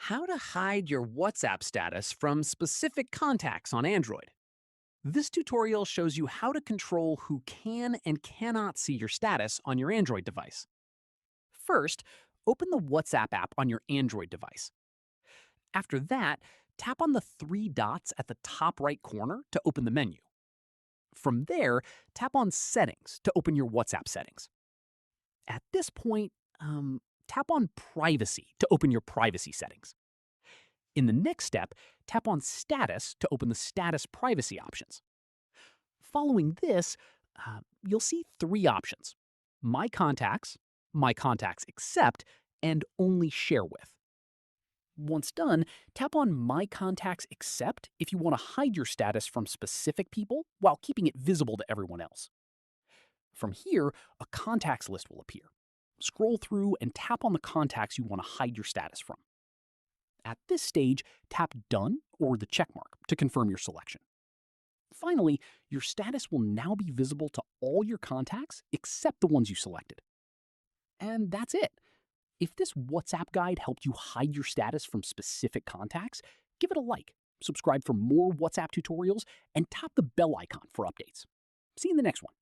How to hide your WhatsApp status from specific contacts on Android. This tutorial shows you how to control who can and cannot see your status on your Android device. First, open the WhatsApp app on your Android device. After that, tap on the three dots at the top right corner to open the menu. From there, tap on Settings to open your WhatsApp settings. At this point, tap on Privacy to open your privacy settings. In the next step, tap on Status to open the status privacy options. Following this, you'll see three options: My Contacts Except, and Only Share With. Once done, tap on My Contacts Except if you want to hide your status from specific people while keeping it visible to everyone else. From here, a contacts list will appear. Scroll through and tap on the contacts you want to hide your status from. At this stage, tap Done or the check mark to confirm your selection. Finally, your status will now be visible to all your contacts except the ones you selected. And that's it. If this WhatsApp guide helped you hide your status from specific contacts, give it a like, subscribe for more WhatsApp tutorials, and tap the bell icon for updates. See you in the next one.